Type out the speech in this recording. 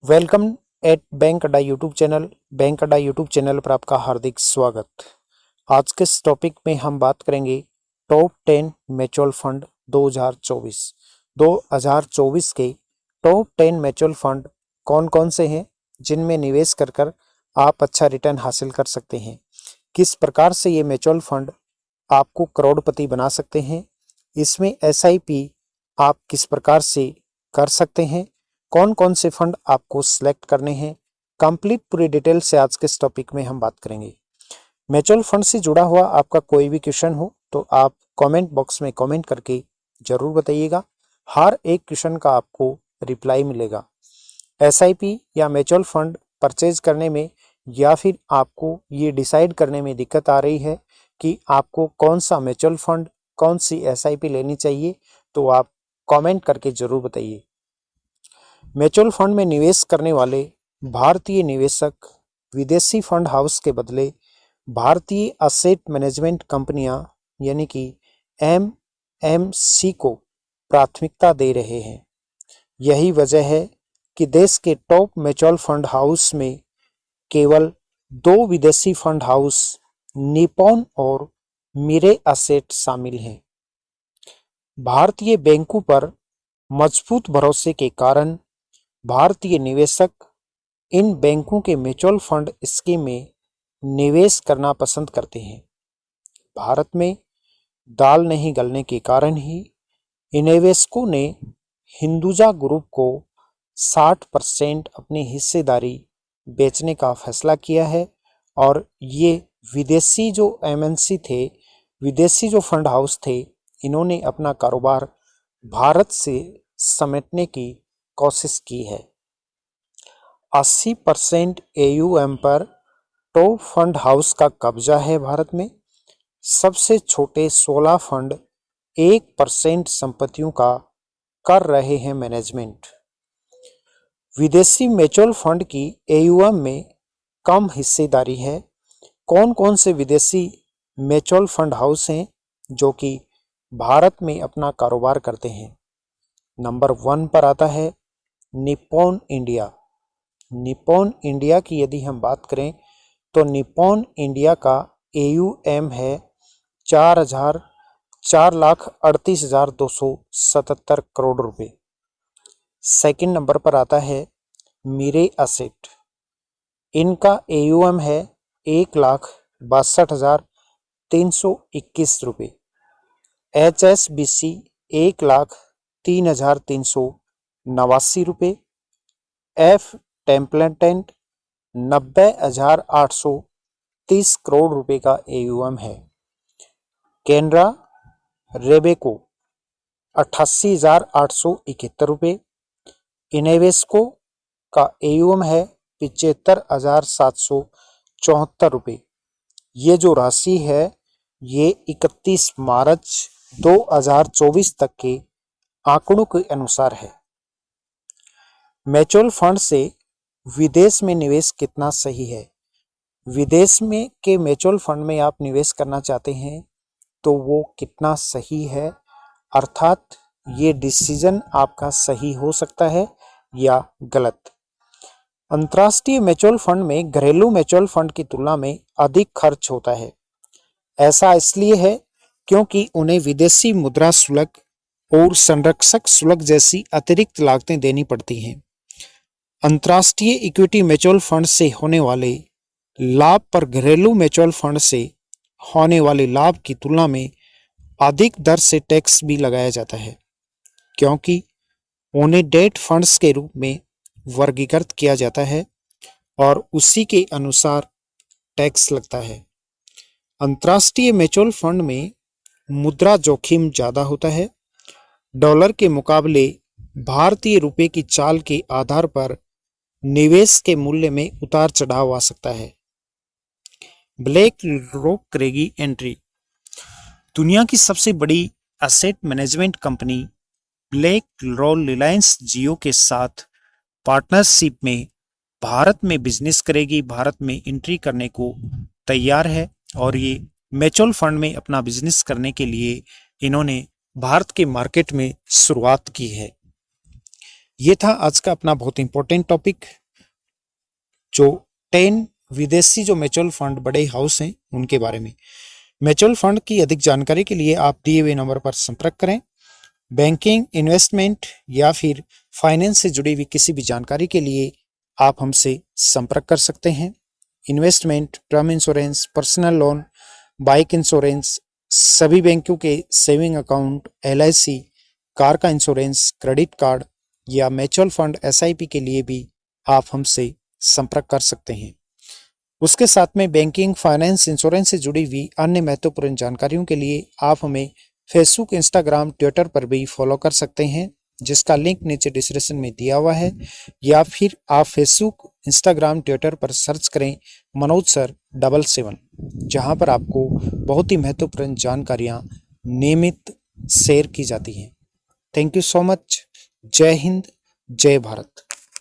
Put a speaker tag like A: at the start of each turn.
A: Welcome at bank अड्डा YouTube channel. Bank अड्डा YouTube channel पर आपका हार्दिक स्वागत। आज के इस टॉपिक में हम बात करेंगे टॉप 10 म्यूचुअल फंड 2024। 2024 के टॉप 10 म्यूचुअल फंड कौन कौन से हैं जिनमें निवेश कर कर आप अच्छा रिटर्न हासिल कर सकते हैं। किस प्रकार से ये म्यूचुअल फंड आपको करोड़पति बना सकते हैं। इसमें एसआईपी आप किस प्रकार से कर सकते हैं, कौन कौन से फंड आपको सिलेक्ट करने हैं, कंप्लीट पूरी डिटेल से आज के इस टॉपिक में हम बात करेंगे। म्यूचुअल फंड से जुड़ा हुआ आपका कोई भी क्वेश्चन हो तो आप कमेंट बॉक्स में कमेंट करके जरूर बताइएगा। हर एक क्वेश्चन का आपको रिप्लाई मिलेगा। एसआईपी या म्यूचुअल फंड परचेज करने में या फिर आपको ये डिसाइड करने में दिक्कत आ रही है कि आपको कौन सा म्यूचुअल फंड, कौन सी एसआईपी लेनी चाहिए, तो आप कमेंट करके जरूर बताइए। म्यूचुअल फंड में निवेश करने वाले भारतीय निवेशक विदेशी फंड हाउस के बदले भारतीय असेट मैनेजमेंट कंपनियां यानी कि एमएमसी को प्राथमिकता दे रहे हैं। यही वजह है कि देश के टॉप म्यूचुअल फंड हाउस में केवल 2 विदेशी फंड हाउस निप्पॉन और मिरे असेट शामिल हैं। भारतीय बैंकों पर मजबूत भरोसे के कारण भारतीय निवेशक इन बैंकों के म्यूचुअल फंड स्कीम में निवेश करना पसंद करते हैं। भारत में दाल नहीं गलने के कारण ही निवेशकों ने हिंदुजा ग्रुप को 60% अपनी हिस्सेदारी बेचने का फैसला किया है और ये विदेशी जो एमएनसी थे, विदेशी जो फंड हाउस थे, इन्होंने अपना कारोबार भारत से समेटने की कोशिश की है। 80% एयूएम पर टॉप फंड हाउस का कब्जा है। भारत में सबसे छोटे 16 फंड 1% संपत्तियों का कर रहे हैं मैनेजमेंट। विदेशी म्यूचुअल फंड की एयूएम में कम हिस्सेदारी है। कौन कौन से विदेशी म्यूचुअल फंड हाउस हैं जो कि भारत में अपना कारोबार करते हैं। नंबर 1 पर आता है निप्पॉन इंडिया। निप्पॉन इंडिया की यदि हम बात करें तो निप्पॉन इंडिया का एयूएम है 4,38,277 करोड़ रुपए। सेकंड नंबर पर आता है मिरे असेट। इनका एयूएम है 1,62,321 रुपए। एचएसबीसी 1,03,389 रुपये। एफ टेम्पलेटेंट 90,830 करोड़ रुपए का एयूएम है। कैनरा रेबेको 88,871 रुपये। इनेवेस्को का एयूएम है 75,774 रुपये। ये जो राशि है ये 31 मार्च 2024 तक के आंकड़ों के अनुसार है। म्यूचुअल फंड से विदेश में निवेश कितना सही है। विदेश में के म्यूचुअल फंड में आप निवेश करना चाहते हैं तो वो कितना सही है, अर्थात ये डिसीजन आपका सही हो सकता है या गलत। अंतर्राष्ट्रीय म्यूचुअल फंड में घरेलू म्यूचुअल फंड की तुलना में अधिक खर्च होता है। ऐसा इसलिए है क्योंकि उन्हें विदेशी मुद्रा शुल्क और संरक्षक शुल्क जैसी अतिरिक्त लागतें देनी पड़ती हैं। अंतर्राष्ट्रीय इक्विटी म्यूचुअल फंड से होने वाले लाभ पर घरेलू म्यूचुअल फंड से होने वाले लाभ की तुलना में अधिक दर से टैक्स भी लगाया जाता है, क्योंकि उन्हें डेट फंड्स के रूप में वर्गीकृत किया जाता है और उसी के अनुसार टैक्स लगता है। अंतर्राष्ट्रीय म्यूचुअल फंड में मुद्रा जोखिम ज़्यादा होता है। डॉलर के मुकाबले भारतीय रुपये की चाल के आधार पर निवेश के मूल्य में उतार चढ़ाव आ सकता है। ब्लैक रॉक करेगी एंट्री। दुनिया की सबसे बड़ी एसेट मैनेजमेंट कंपनी ब्लैक रॉक रिलायंस जियो के साथ पार्टनरशिप में भारत में बिजनेस करेगी, भारत में एंट्री करने को तैयार है और ये म्यूचुअल फंड में अपना बिजनेस करने के लिए इन्होंने भारत के मार्केट में शुरुआत की है। ये था आज का अपना बहुत इंपॉर्टेंट टॉपिक, जो 10 विदेशी जो म्यूचुअल फंड बड़े हाउस हैं उनके बारे में। म्यूचुअल फंड की अधिक जानकारी के लिए आप दिए हुए नंबर पर संपर्क करें। बैंकिंग, इन्वेस्टमेंट या फिर फाइनेंस से जुड़ी हुई किसी भी जानकारी के लिए आप हमसे संपर्क कर सकते हैं। Investment, term insurance, personal loan, bike insurance, सभी बैंकों के सेविंग अकाउंट, LIC, कार का इंश्योरेंस, क्रेडिट कार्ड या म्यूचुअल फंड SIP के लिए भी आप हमसे संपर्क कर सकते हैं। उसके साथ में बैंकिंग, फाइनेंस, इंश्योरेंस से जुड़ी हुई अन्य महत्वपूर्ण जानकारियों के लिए आप हमें फेसबुक, इंस्टाग्राम, ट्विटर पर भी फॉलो कर सकते हैं, जिसका लिंक नीचे डिस्क्रिप्शन में दिया हुआ है। या फिर आप फेसबुक, इंस्टाग्राम, ट्विटर पर सर्च करें मनोज सर 77, जहां पर आपको बहुत ही महत्वपूर्ण जानकारियां नियमित शेयर की जाती हैं। Thank you so much. जय हिंद, जय भारत।